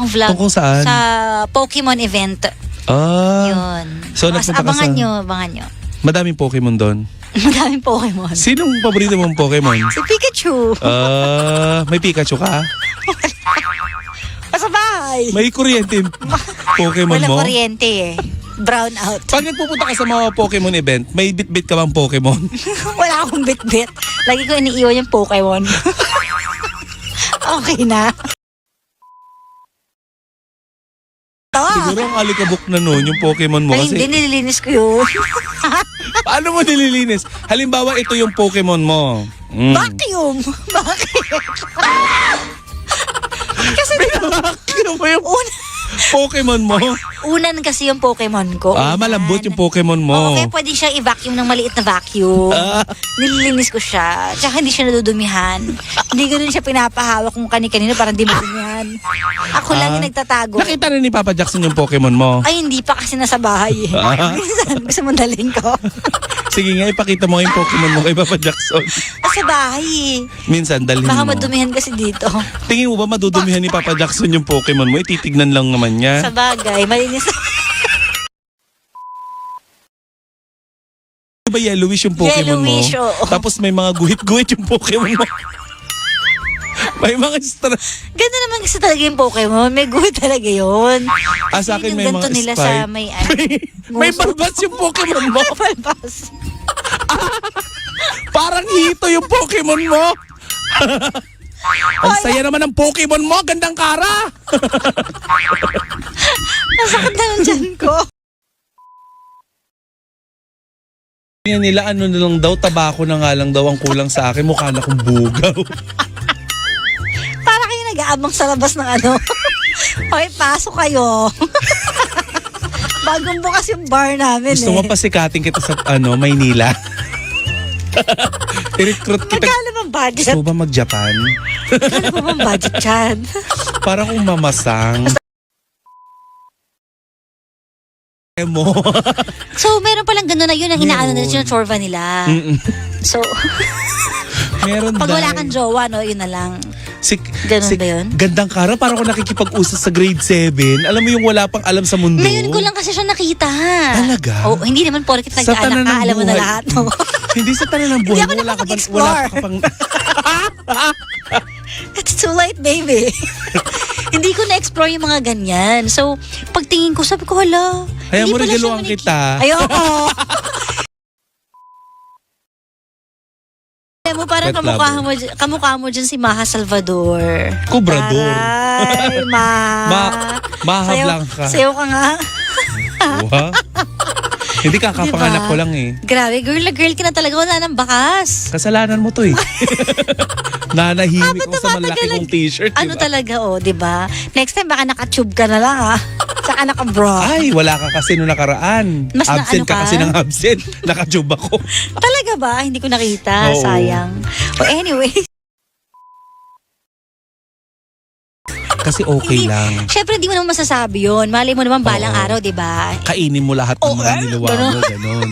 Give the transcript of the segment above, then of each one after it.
Ang vlog Tungkol saan? sa Pokemon event. Yun. So, Mas nagpunta ka abangan sa... nyo, abangan nyo. Madaming Pokemon doon. Madaming Pokemon. Sinong paborito mong Pokemon? Si Pikachu. May Pikachu ka? Sa bahay. May kuryente yung Pokemon Walang mo? kuryente eh. Brown out. Pag nagpupunta ka sa mga Pokemon event, may bit-bit ka bang Pokemon? Wala akong bit-bit. Lagi ko iniiwan yung Pokemon. Okay na. Siguro ang alikabok na noon yung Pokemon mo Ay, kasi... hindi, nililinis ko yun. Paano mo nililinis? Halimbawa, ito yung Pokemon mo. Vacuum. Bakit? Kasi Vacuum mo yung Pokemon mo? unan kasi yung Pokemon ko. Malambot yung Pokemon mo. Oo, kaya pwede siyang i-vacuum ng maliit na vacuum. Nililinis ko siya. Tsaka hindi siya nadudumihan. Hindi ko din siya pinapahawak kung kani-kanino para hindi madumihan. Ako lang yung nagtatago. Nakita na ni Papa Jackson yung Pokemon mo? Ay, hindi pa kasi nasa bahay eh. Minsan, gusto mong dalhin ko. Sige nga, ipakita mo yung Pokemon mo kay Papa Jackson. Nasa bahay eh. Minsan, dalhin Baka mo. madumihan kasi dito. Tingin mo ba madudumihan ni Papa Jackson yung Pokemon mo? Ititignan lang naman niya. Sa bagay, malinis na. Diba yellowish yung Pokemon Yellowish, mo? oo. Tapos may mga guhit-guhit yung Pokemon mo. May mga Ganda naman kasi talaga yung Pokemon. May good talaga yun. sa akin Yung may ganito mga nila spike. sa may May balbas yung Pokemon mo. balbas. Parang hito yung Pokemon mo. Ang saya naman ng Pokemon mo. Gandang kara. Nasakit na ng tiyan ko. Yan nila ano na lang daw, tabako na nga lang daw ang kulang sa akin. Mukha na akong bugaw. Para kayo nag-aabang sa labas ng ano. Okay, pasok kayo. Bagong bukas yung bar namin Gusto mo pasikatin kita sa Maynila? I-recruit kita. Magkano bang budget? Gusto mo ba mag-Japan? Magkano ba bang budget dyan? Para kung mamasang. mo. So, meron palang gano'n na yun ang inaano nila, sinutsorba nila. So, Meron pag wala kang jowa, no, yun na lang. Ganun ba yun? Gandang kara, parang ako nakikipag-usap sa grade 7. Alam mo yung wala pang alam sa mundo. Ngayon ko lang kasi siya nakita. Talaga? Oh, hindi naman porkit Sa nag-anak tanan ka, ng alam mo na buhay. lahat. No? Hindi sa tanan ng buhay. Hindi ako Wala ka nakapag-explore. pang... It's too late, baby. Hindi ko na-explore yung mga ganyan. So, pagtingin ko, sabi ko, hala. Kaya hindi mo pala siya regaluhan kita. Ayoko. Alam mo, parang Pet lover. kamukha mo dyan si Maha Salvador. Kubrador. Aray, Maha Sayaw- Blanca. Sayaw ka nga. Wow. Hindi kakapanganak Diba? ko lang eh. Grabe, girl na girl ka na talaga. Wala nang bakas. Kasalanan mo to eh. Nanahimik Habang ko sa malaki tumatagal, kong t-shirt. Ano diba? talaga, di ba? Next time, baka naka-tube ka na lang, ha? Saka naka-bra. Ay, wala ka kasi nung nakaraan. Mas na Absent ano ka ka? kasi ng absent. Naka-job ako. Talaga ba? Hindi ko nakita. Oo. Sayang. Oh, anyway. Kasi okay lang. Syempre, hindi mo naman masasabi yun. Malay mo naman balang Oo. araw, di ba? Kainin mo lahat ng mga nilawa mo. Ganon.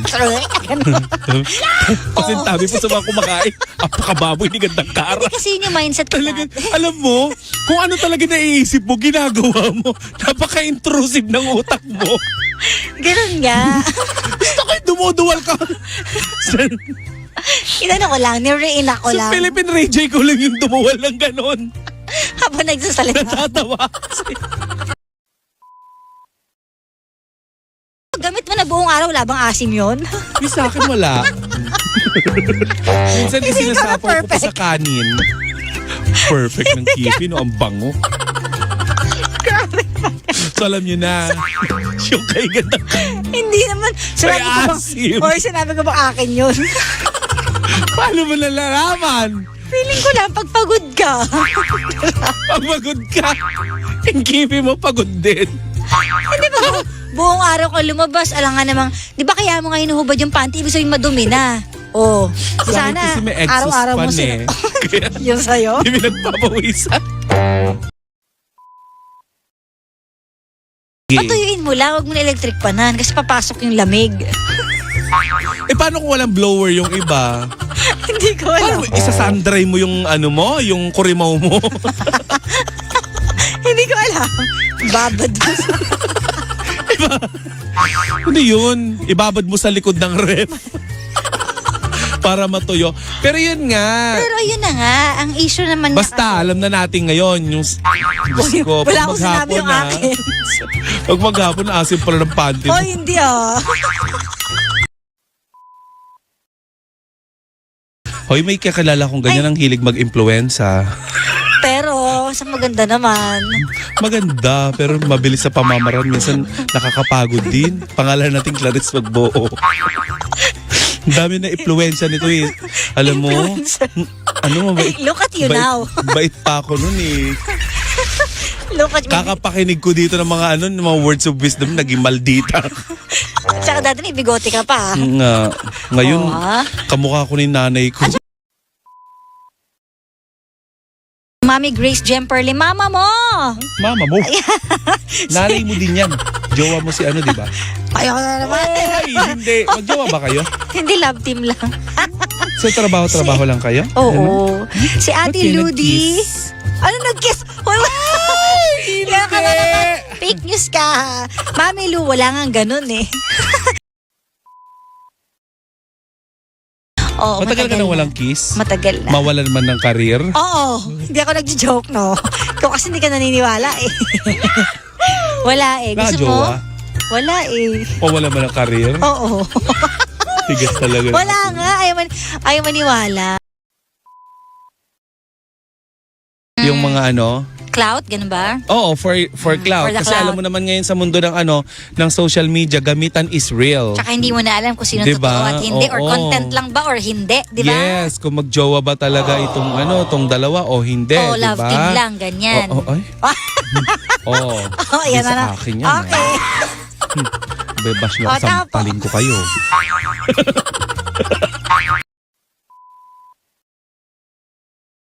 Kasi tabi po sa mga kumakain, apakababoy ni gandang kara. Hindi kasi yun yung mindset ko. Talaga, alam mo, kung ano talaga naiisip mo, ginagawa mo. Napaka-intrusive ng utak mo. Ganun nga. Gusto ko yung dumuduwal ka. Inano ko lang, nire-enact ko Sa lang. Philippine Radio ko lang yung dumuwal ng ganon. Habang nagsasalita. Natatawa. Gamit mo na buong araw, labang asim yun. Yung sa akin wala. Minsan Hindi ka isinasapaw ko pa perfect. sa kanin. Perfect ng kipi, no? Ang bango. So alam nyo na, yung kay ganda. Hindi naman. Sinabi ko bang, asim. or sinabi ko bang akin yun? Paano mo nalalaman? Feeling ko lang, pag pagod ka. Pag pagod ka, yung kipi mo pagod din. Hindi ba? Buong araw ka lumabas, alam nga namang, di ba kaya mo nga hinuhubad yung panty, ibig sabihin madumi na. Oh, Sa akin sana kasi may exhaust araw-araw mo fan eh. Kaya yung sa'yo? hindi pinagpapawisan. Patuyuin mo lang, huwag mo na electric panan kasi papasok yung lamig. Eh paano kung walang blower yung iba? Hindi ko alam. Paano isasandray mo yung ano mo, yung kurimaw mo? Hindi ko alam. Babad mo. Ano yun? Ibabad mo sa likod ng ref. Para matuyo. Pero yun nga. Pero yun na nga, ang issue naman Basta, alam na natin ngayon yung... Diyos ko, wala akong sinabi yung akin. Pag maghapon, asim pala ng panty mo. Oh, hindi ah. Hoy, may kakilala kong ganyan ang hilig mag-impluensa. Pero, sa maganda naman. Maganda, pero mabilis sa pamamaraan. Minsan nakakapagod din. Pangalan natin Clarice Magbuo. Ang dami na impluensya nito eh. Alam mo, mabait. Look at you now. Bait pa ako nun eh. Look at me. Kakapakinig ko dito ng mga ng mga words of wisdom, naging maldita. Tsaka dati may bigote ka pa. Ngayon, Oh, kamukha ko ni nanay ko. Mami Grace Jemperly, mama mo! Mama mo. Nanay mo din yan. Jowa mo si di ba? Ayaw na naman. Ay, hindi. Magjowa ba kayo? Hindi, love team lang. So, trabaho lang kayo? Oo. Si Ba't Ate kayo Ludi. nag-kiss? Ano nag-kiss? Hoy, kaya ka na naman. Fake news ka. Mami Lu, wala nga ganun eh. Oo, Matagal ka nang walang kiss? Matagal na. Mawalan man ng karir? Oo, hindi ako nag-joke, no? Ikaw kasi hindi ka naniniwala eh. Wala eh. Gusto mo? Nakajowa? Wala eh. O wala man ng karir? Oo. Tigas talaga. Wala nga. Ayaw maniwala. Yung mga Clout, ganun ba? Oo, for clout. For the Kasi clout. alam mo naman ngayon sa mundo ng ng social media, gamitan is real. Tsaka hindi mo na alam kung sino Diba? totoo at hindi. Or Oo. content lang ba or hindi. Di ba? Yes, kung magjowa ba talaga itong dalawa o hindi, Oo, di love ba? team lang. Ganyan. Ay. Oo. Oh, yan Di na. sa akin yan. Okay. Bebash O, na sampalin ko kayo.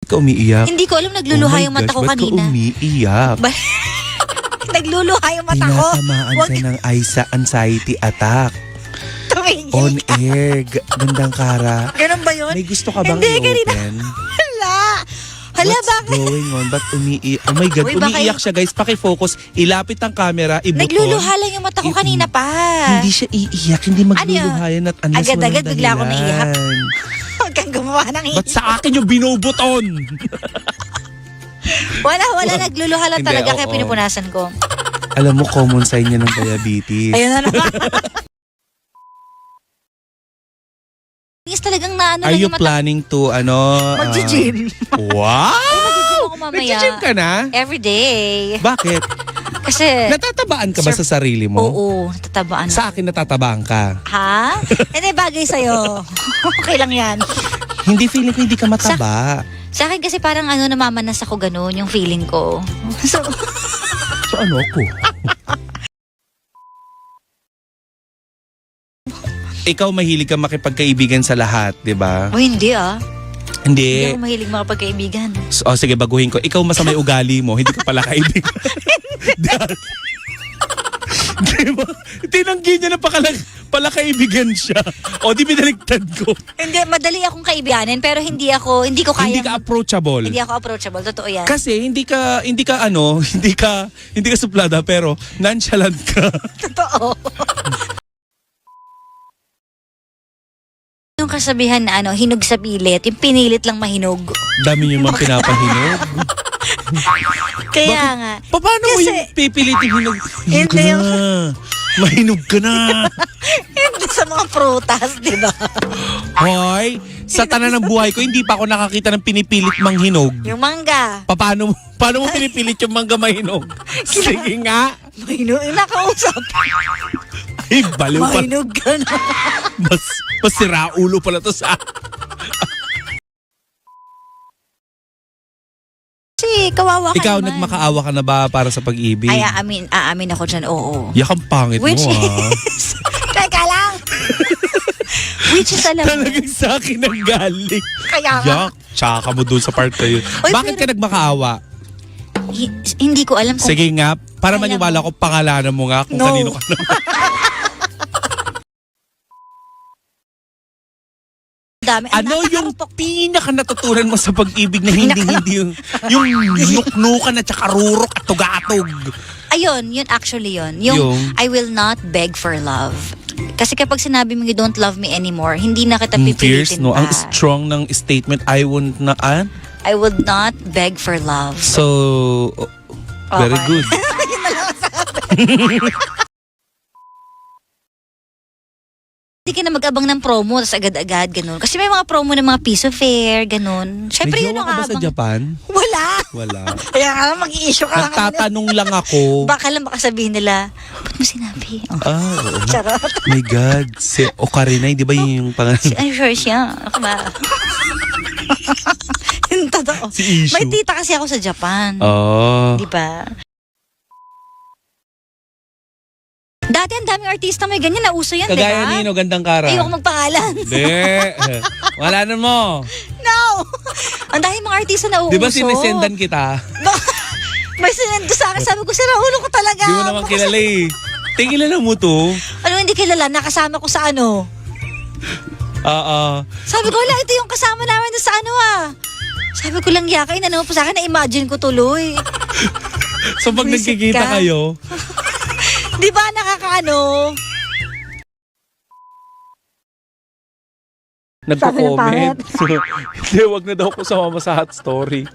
Ba't ka umiiyak? Hindi ko alam, nagluluha yung mata ko Ba't ka kanina. umiiyak? Nagluluha yung mata ko. Tinatamaan Wag ka ng anxiety attack. tumingin On ka. air. Gandang Kara. Ganun ba yun? May gusto ka bang Hindi, kanina. i-open? Hala. Hala, What's bakit? going on? Ba't umiiyak? Oh my God, Uy, baka umiiyak siya guys. Pakifocus. Ilapit ang camera. Ibuton. Nagluluha lang yung mata ko kanina pa. Hindi siya iiyak. Hindi magluluha yan at unless Agad-agad walang bigla ako dahilan. naiyak. Huwag kang gumawa ng Ba't sa akin yung binubuton? Wala. Nagluluha lang Hindi, talaga kaya oo. pinupunasan ko. Alam mo, common sign niya ng diabetes. Ayun na naman. Is talagang naano Are lang you yung mata. planning to, Mag-gym. Wow! Mag-gym ako mamaya. Nag-gym ka na? Everyday. Bakit? Kasi, Natatabaan ka ba sa sarili mo? oo, natatabaan. Sa akin natatabaan ka. Ha? Hindi, bagay sa'yo. Okay lang yan. Hindi feeling ko hindi ka mataba. Sa akin kasi parang namamanas ako ganun, yung feeling ko. So, So ano ako? Ikaw mahilig ka makipagkaibigan sa lahat, di ba? oh, hindi ah. Hindi Hindi. ako mahilig makapagkaibigan. O sige, baguhin ko. Ikaw mas may ugali mo, hindi ka pala kaibigan. Di ba? Tinanggi niya na pala kaibigan siya. O di binaligtad ko. Hindi, madali akong kaibiganin pero hindi ko kaya. Hindi ka approachable. Hindi ako approachable, totoo yan. Kasi hindi ka suplada pero nonchalant ka. Totoo. Yung kasabihan na hinog sa pilit, yung pinilit lang mahinog. Dami niyo man pinapahinog. Kaya nga. Paano mo Kasi- yung pipilitin hinog? Hinog ka Hindi. na. Mahinog ka na. Hindi sa mga prutas, di ba? Hoy, sa tanan ng buhay ko, hindi pa ako nakakita ng pinipilit manghinog. Yung mangga. Paano mo pinipilit yung mangga mahinog? Sige nga. Mahinog. Yung nakausap. Ay, baliw pa. Mahinog ka na. Mas siraulo pala to sa... Kasi kawawa ka Ikaw, naman. nagmakaawa ka na ba para sa pag-ibig? Ay, aamin ako dyan, oo. Yak ang pangit Which mo, ha? is... Teka lang! Which is alam mo. Talagang sa akin ang galing. Kaya nga. Yak, tsaka mo dun sa part na yun. Oy, Bakit ka nagmakaawa? Hindi ko alam kung... Sige nga, para Alam maniwala ko, pangalanan mo nga kung No. kanino ka naman. dami. Ano yung pinaka natutunan mo sa pag-ibig na hindi yung nuknukan at saka rurok at tugatog? Ayun, yun actually yun. Yung I will not beg for love. Kasi kapag sinabi mo you don't love me anymore, hindi na kita Fierce, pipilitin no? pa. Ang strong ng statement, I won't na, I would not beg for love. So, very Okay. good. Yun na lang ang sabi. Hindi ka na mag-abang ng promo, tapos agad-agad, ganun. Kasi may mga promo ng mga piece of fare, ganun. Siyempre May yun jowa ang ka ba sa abang. Japan? Wala. Wala. Kaya nga mag-i-issue ka. Nagtatanong lang ako. Baka lang baka sabihin nila, ba't mo sinabi? Oh. Oo. Charot. My God. Si Ocarina, di ba yun yung pangalan? I'm sure siya. Ako ba? Yung totoo. Si Ishu. May tita kasi ako sa Japan. Oh. Di ba? Dati ang daming artista may ganyan, nauso yan, di Kagaya ba? Nino, gandang kara. Ayoko magpangalan. Hindi. Wala na mo. No! Ang dahil mga artista na uuso. Di ba sinisendan kita? May sinendo sa akin, sabi ko, sira ulo ko talaga. Di mo naman kilala eh. Tingilala mo to. Ano hindi kilala? Nakasama ko sa ano? Sabi ko, wala, ito yung kasama namin doon sa ano Sabi ko lang, yakay na naman po sa akin, na-imagine ko tuloy. So pag Visit nagkikita ka. kayo, Di ba nakakaano? nagko-comment. So, hindi, wag na daw ko sumama sa hot story.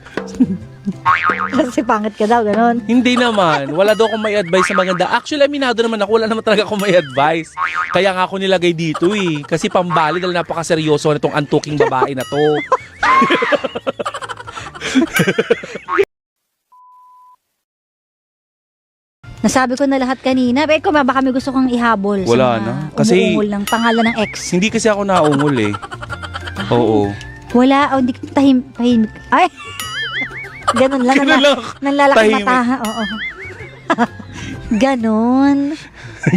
Kasi pangit ka daw, ganon. Hindi naman. Wala daw akong may advice na maganda. Actually, aminado naman ako. Wala naman talaga akong may advice. Kaya nga ako nilagay dito eh. Kasi pambali dahil napakaseryoso na itong antuking babae na to. Nasabi ko na lahat kanina. Pero kung baka may gusto kong ihabol. Wala sa mga na. Kasi- umuungol ng pangalan ng ex. Hindi kasi ako naungol eh. Oo. Wala, hindi tahimik. Ay! Ganon lang. Ganun lang. Nanlalaki Tahimik. mata. Oo. Ganon.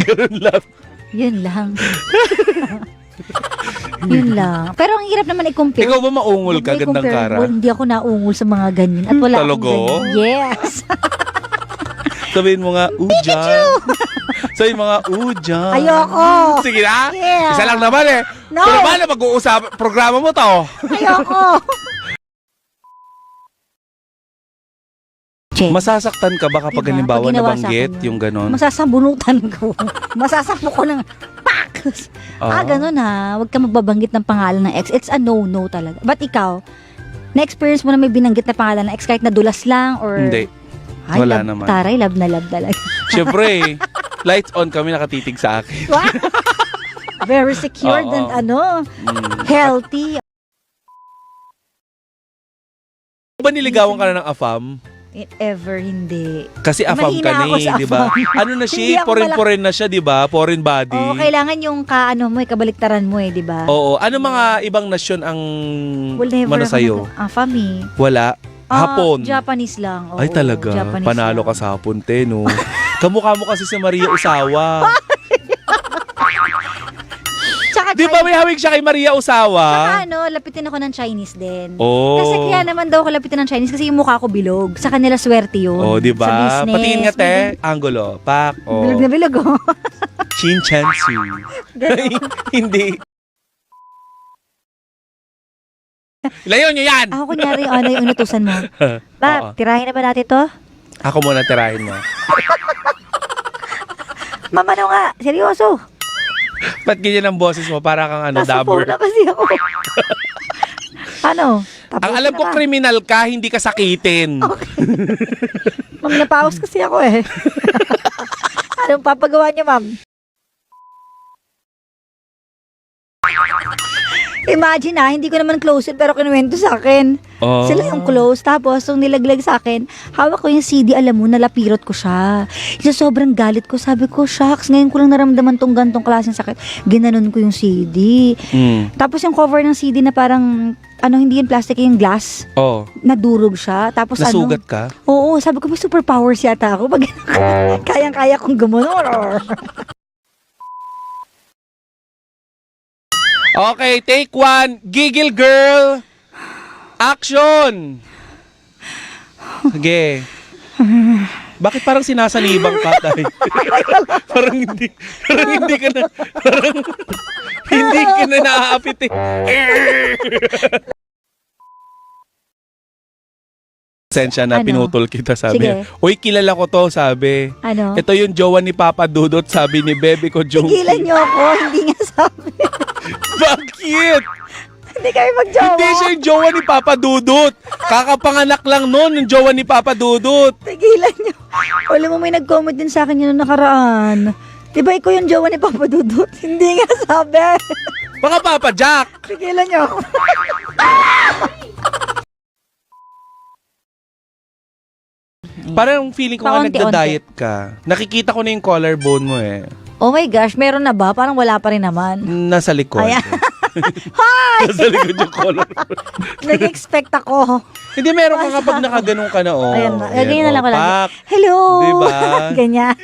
Ganun lang. Yun lang. Yun lang. Pero ang hirap naman i-compare. Ikaw ba maungol ka, Hindi gandang compare. kara? Hindi ako naungol sa mga ganyan. At wala akong Talaga? ganyan. Yes. Sabihin mo nga, Ujan. Sabihin mo nga, Ujan. Ayoko. Sige na. Yeah. Isa lang naman eh. No. Pero ba na mag-uusap, programa mo to? Ayoko. Che. Masasaktan ka ba kapag Diba? halimbawa Pag ginawa sa nabanggit akin yun. yung ganon? Masasabunutan ko. Masasakbo ko ng pak! Ganun Huwag ka magbabanggit ng pangalan ng ex. It's a no-no talaga. But ikaw, na-experience mo na may binanggit na pangalan ng ex kahit nadulas lang or... Hindi. Ay, Wala love, naman. Taray, love na love talaga. Siyempre, lights on kami nakatitig sa akin. Very secured Oo. and Mm. healthy. Ba niligawan ka na ng AFAM? Ever hindi. Kasi AFAM Mahina ka na ako sa di ba? AFAM. Ano na Hindi siya? ako Foreign na siya, di ba? Foreign body. Oo, kailangan yung kabaliktaran mo di ba? Oo. Ano mga ibang nasyon ang Never mano ako sa'yo? Fami. Wala. Hapon. Japanese lang. Oo, Ay talaga. Japanese Panalo lang. ka sa hapon, te, no? Kamukha mo kasi si Maria Usawa. Tsaka Di ba may hawig siya kay Maria Usawa? Tsaka lapitin ako ng Chinese din. Oh. Kasi kaya naman daw ako lapitin ng Chinese kasi yung mukha ko bilog. Sa kanila swerte yun. Oh, di Sa ba? business. Patingin nga, te. Angulo. Pak. Oh. Bilog na bilog, oh. Chin Chansu. Hindi. Layo nyo yan! Ako kunyari, ano yung inutusan mo? Oo. Ba, tirahin na ba natin to? Ako muna tirahin mo. Mama, ano nga? Seryoso? Ba't ganyan ang boses mo? Para kang ano, Nasa phone dabber. na kasi ako. Ano? Tapos Ang alam na ko, ba? kriminal ka, hindi ka sakitin. Ma'am, napaus kasi ako eh. Anong papagawa niyo, ma'am? Imagine hindi ko naman close yun, pero kinuwento sa akin. Oh. Sila yung close, tapos nung nilaglag sa akin, hawak ko yung CD, alam mo, nalapirot ko siya. Isa sobrang galit ko, sabi ko, shucks, ngayon ko lang naramdaman tong gantong klaseng sakit. Ginanon ko yung CD. Tapos yung cover ng CD na parang, hindi yung plastic, yung glass, Oh. nadurog siya. Tapos Nasugat ka? Oo, sabi ko, may superpowers yata ako. Pag kayang-kaya kong gumanon. Okay, take one. Giggle girl. Action. Sige. Bakit parang sinasalibang ka tayo? parang hindi ka na, hindi ka na naaapit eh. Sensya na, Ano? pinutol kita, sabi Sige. niya. Uy, kilala ko to, sabi. Ano? Ito yung jowa ni Papa Dudut, sabi ni Bebe ko, Junkie. Tigilan niyo ako, hindi nga sabi. Bakit? Hindi kayo magjowa. Hindi siya yung jowa ni Papa Dudut. Kakapanganak lang nun, yung jowa ni Papa Dudut. Tigilan niyo. Alam mo, may nag-comment din sa akin yun nung nakaraan. Diba ikaw yung jowa ni Papa Dudut? Hindi nga sabi. Baka Papa Jack. Tigilan niyo ako. Parang feeling ko nga Paunti-unti. nagda-diet ka. Nakikita ko na yung collarbone mo eh. Oh my gosh, meron na ba? Parang wala pa rin naman. Nasa likod. Ayan. Nasa likod yung collarbone. Nag-expect ako. Hindi, meron ka kapag nakaganon ka na, oh. Ayan na. Ganyan na lang ko lagi. Pak. Hello! Diba? Ganyan.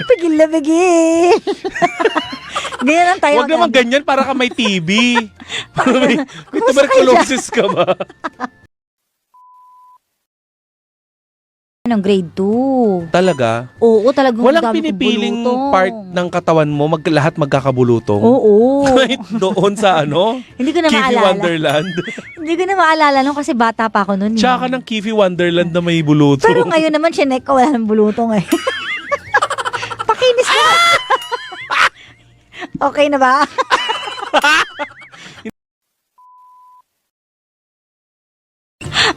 Pigil na pigil. Ganyan lang tayo. Huwag naman ganyan para ka may TB. May tuberculosis ka ba? Anong grade 2? Talaga? Oo, talagang Walang dami kong pinipiling bulutong. part ng katawan mo, lahat magkakabulutong? Oo. Kahit doon sa ano? Hindi ko na Kiwi maalala. Wonderland? Hindi ko na maalala nung kasi bata pa ako nun. Tsaka ng Kiwi Wonderland na may bulutong. Pero ngayon naman, chinek ko, wala ng bulutong eh. Pakinis na. Okay na ba?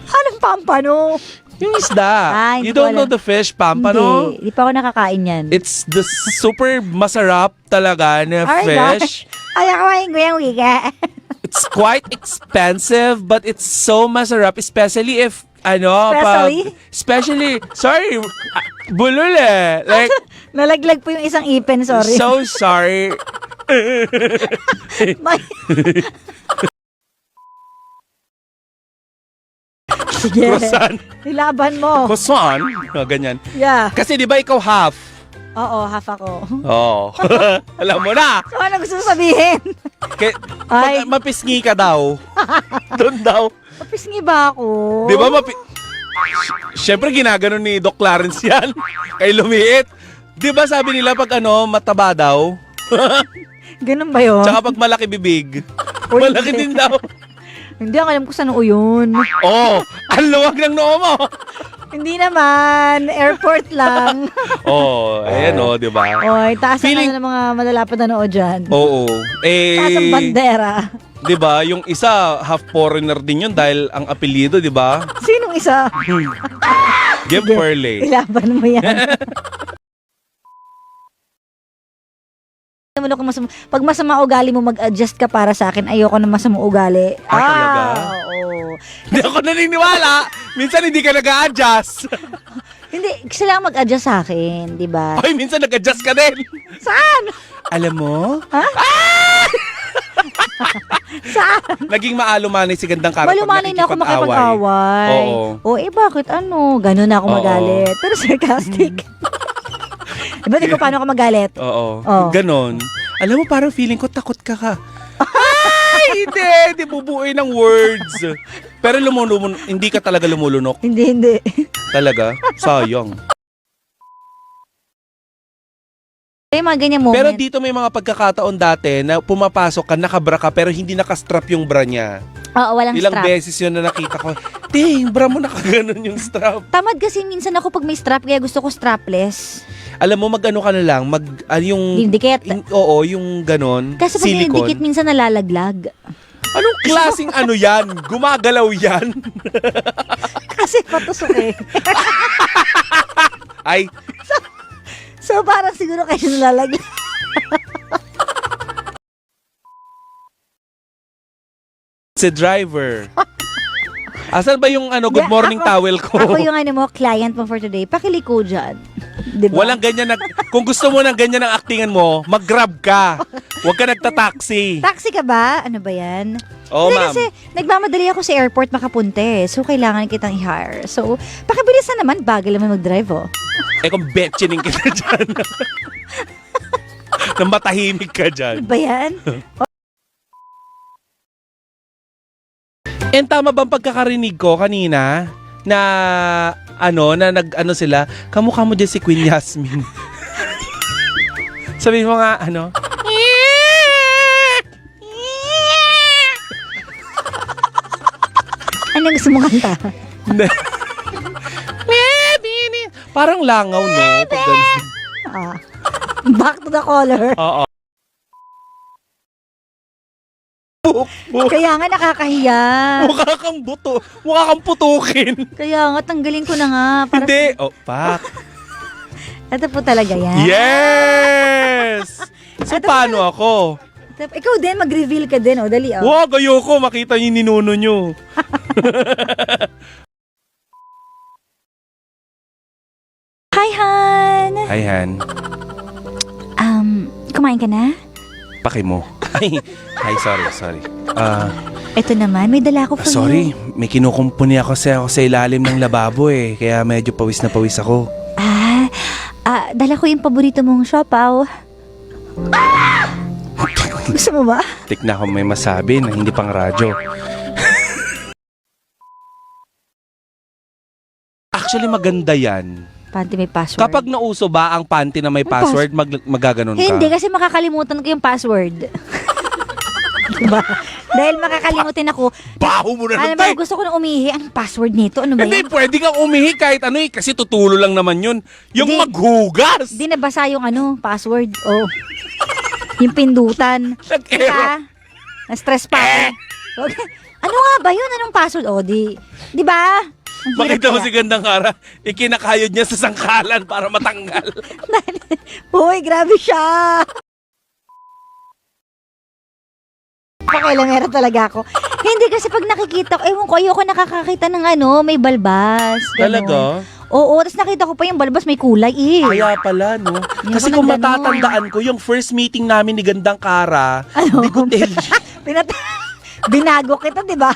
Anong pampano? Yung isda. Hindi You ko don't know alam. the fish, pampano? Hindi pa ako nakakain yan. It's the super masarap talaga na Oh my fish. Ay, akawain ko yung wika. It's quite expensive, but it's so masarap, especially if, especially, sorry, bulol eh. Like, Nalaglag po yung isang ipin, sorry. so sorry. Sige. Croissant. Nilaban mo. Croissant? Oh, ganyan. Yeah. Kasi di ba ikaw half? Oo, half ako. Oo. Alam mo na. So, ano gusto mo sabihin? Pag mapisngi ka daw. Doon daw. Papisngi ba ako? Di ba Siyempre ginaganon ni Doc Clarence yan. Kay lumiit. Di ba sabi nila pag mataba daw? Ganun ba yun? Tsaka pag malaki bibig. Uy, Malaki hindi. din daw. Hindi, ang alam ko sa noo yun. Oh, ang luwag ng noo mo. Hindi naman. Airport lang. Oh, ayan di ba? Oy, taas Feeling- ng mga malalapad na noo dyan. Oo. Taas ang bandera. 'Di ba? Yung isa half foreigner din yun dahil ang apelyido, 'di ba? Sinong isa? Give Perley. Ilaban mo yan. Alam mo, kung pag masama ugali mo, mag-adjust ka para sa akin. Ayoko na masama ugali. Talaga? Oo. Hindi ako naniniwala. Minsan hindi ka nag-a-adjust. Hindi, sila ang mag-adjust sa akin, di ba? Ay, minsan nag-adjust ka din. Saan? Alam mo? Saan? Naging maalumanay si Gandang Kara pag Malumanay na ako makipag-away. Oo. Bakit ano? Ganun na ako Oo. magalit. Pero sarcastic. Diba di ko paano ako magalit? Oo. Oo. Ganon. Alam mo, parang feeling ko takot ka. Ay, hindi bubuoy ng words. Pero hindi ka talaga lumulunok. Hindi. Talaga? Sayang. May mga ganyan moment. Pero dito may mga pagkakataon dati na pumapasok ka, nakabra ka, pero hindi nakastrap yung bra niya. Oo, walang Ilang strap. beses yun na nakita ko, dang, bra mo nakaganon yung strap. Tamad kasi minsan ako pag may strap, kaya gusto ko strapless. Alam mo, mag-ano ka na lang, yung... Didikit. Oo, yung ganon, Kasi pag silicone. dinidikit, minsan nalalaglag. Anong klaseng ano yan? Gumagalaw yan? Kasi patusok eh. Ay, So parang siguro kayo nalalaglag. si driver. Asan ba yung good morning towel ko? Ako yung client mo for today. Pakiliko dyan. Diba? Walang ganyan kung gusto mo ng ganyan ang actingan mo, mag-grab ka. Huwag ka nagta-taxi. Taxi ka ba? Ano ba yan? Oo, Hindi, ma'am. kasi nagmamadali ako sa airport makapunte. So, kailangan kitang i-hire. So, pakibilis na naman. Bagal naman mag-drive, oh. Kung betchining kita dyan. Nang matahimik ka Ano dyan. ba yan? And tama bang pagkakarinig ko kanina na sila, kamukha mo dyan si Queen Yasmin. Sabihin mo nga, Ano gusto mo kanta? Hindi. Parang langaw, no? Pag ganun. Ah. Back to the color. Oo. Kaya nga nakakahiya. Mukha kang buto. Mukha kang putukin. Kaya nga tanggalin ko na nga. Para Hindi. Pak. Ito po talaga yan. Yes! So, Ito paano ako? Ikaw din, mag-reveal ka din. O, dali. Oh. Wag, ayoko. Makita niyo yung ninuno nyo. Hi, Han! Hi, Han. Kumain ka na? Paki mo. Ay, sorry. Ito naman, may dala ko for Sorry, you. may kinukumpuni ako sa ilalim ng lababo eh. Kaya medyo pawis na pawis ako. Dala ko yung paborito mong siopaw. Gusto mo ba? Tik na ako may masabi na hindi pang radyo. Actually, maganda yan. Panty may password. Kapag nauso ba ang panty na may password, magaganon ka? Hindi, kasi makakalimutan ko yung password. Diba? Dahil makakalimutan ako. Baho mo na Ano ba, gusto ko na umihi. Anong password nito? Ano ba Hindi, yan? pwede kang umihi kahit ano eh. Kasi tutulo lang naman yun. Yung Hindi. maghugas. Hindi nabasa yung password. Oh. Yung pindutan. Nag-error. Diba? Na-stress pa ako. Okay. Ano nga ba yun? Anong password? O, di ba? Ang hirap Makita mo kaya. si Gandang Kara, ikinakayod niya sa sangkalan para matanggal. Uy, grabe siya! Pakialamera talaga ako. Hindi kasi pag nakikita ko, ewan ko, ayoko nakakakita ng may balbas. Ganon. Talaga? Oo, tapos nakita ko pa yung balbas may kulay eh. Kaya pala, no? Hindi Kasi ako kung nagganon. matatandaan ko, yung first meeting namin ni Gandang Kara, Ano? Bigotel. Binago kita, di ba?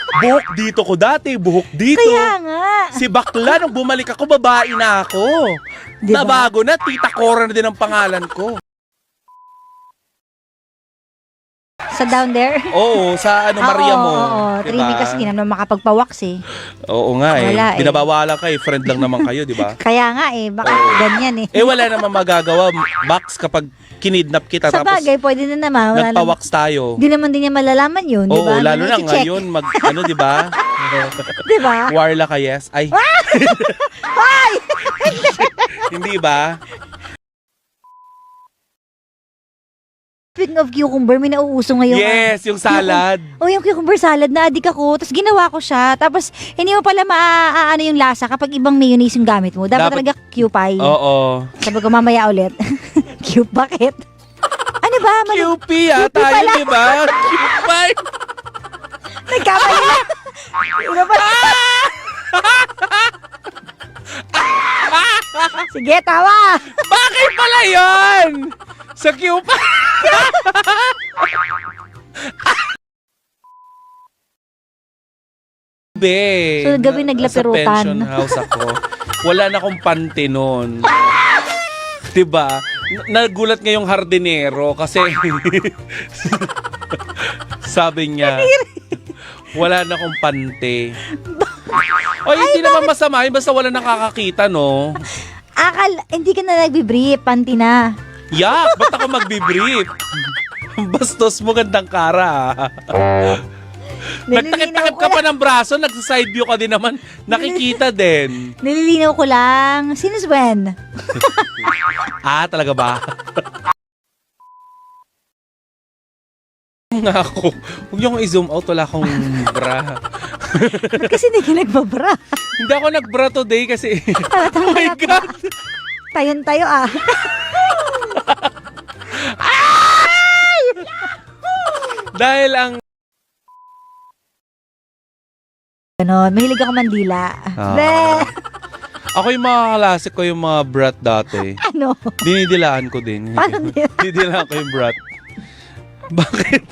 Buhok dito ko dati, buhok dito. Kaya nga. Si Bakla, nung bumalik ako, babae na ako. Diba? Nabago na, Tita Cora na din ang pangalan ko. Sa down there? Oo, sa Maria mo. Oo, trimming kasi hindi naman makapagpa-wax eh. Oo nga eh. Wala eh. Binabawalan ka eh. Friend lang naman kayo, di ba? Kaya nga eh, baka ganyan eh. Eh wala naman magagawa. Max, kapag kinidnap kita Sa tapos bagay, pwede na naman. Wala naman. nagpa-wax tayo. Di naman din niya malalaman yun, di Oo, ba? lalo na I-check. ngayon, di ba? Di ba? Warla ka, yes? Ay. Hindi ba? Speaking of cucumber, may nauuso ngayon. Yes, yung salad. Yung cucumber salad, na-addict ako. Tapos ginawa ko siya. Tapos hindi mo pala maaano yung lasa kapag ibang mayonnaise yung gamit mo. Dapat talaga Q-pie. Oo. Sabi ko mamaya ulit. Q, bakit? Ano ba? QP tayo, pala. di ba? QP. Nagkamali na. Iba pala. Sige, tawa. Bakit pala yun? Sa QP. Be. So, gabi naglapirutan. Sa pension house ako. Wala na akong panty noon. Diba? Nagulat ngayong hardinero kasi sabi niya, wala na akong panty. O, hindi naman masama yun, basta wala nakakakita, no? Hindi ka na nagbibrief, panty na. Yak! Ba't ako magbibrief? Bastos mo, Gandang Kara. Nagtakip-takip ka pa ng braso, nagsa-side view ka din naman. Nakikita din. Nililinaw ko lang. Since when? Talaga ba? Nga ako. Huwag niyo akong i-zoom out, wala akong bra. Ba't kasi hindi ka nagbabra? Hindi ako nag-bra today kasi... Oh my God! Tayo ah. Dahil ang... Ganon, mahilig ako mandila. Be! Ako yung mga kalasik ko yung mga brat dati. Ano? Dinidilaan ko din. Paano din? Dinidilaan ko yung brat. Bakit?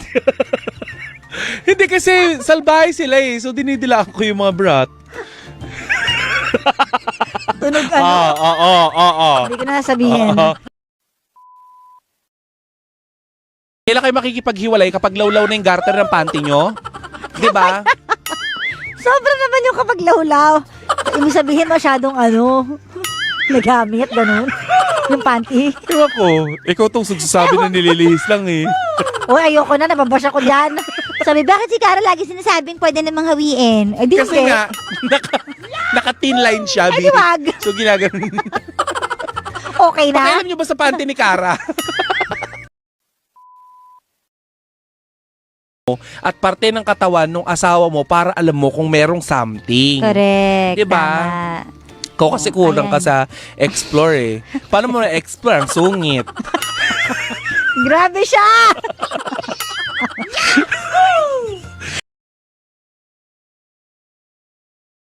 Hindi kasi salbahe sila eh. So dinidilaan ko yung mga brat. Tunog ano? Oo. Hindi ko na sabihin. Kailan kayo makikipaghiwalay kapag lawlaw na yung garter ng panty nyo? Diba? Sobra naman yung kapag lawlaw. Ibig sabihin masyadong nagamit, ganun. Yung panty. Ewan ko, ikaw tong sabi na nililihis lang eh. Uy, ayoko na, nababasya ko dyan. Sabi, bakit si Cara lagi sinasabing pwede namang hawiin? Eh, di Kasi hindi. nga, naka-thin line siya, Eh, di wag. So ginaganon. Okay na? Pakailan nyo ba sa panty ni Cara? At parte ng katawan ng asawa mo para alam mo kung merong something. Correct. Diba? Tama. Ikaw kasi kulang ka Ayan. sa explore eh. Paano mo na-explore? Ang sungit. Grabe siya!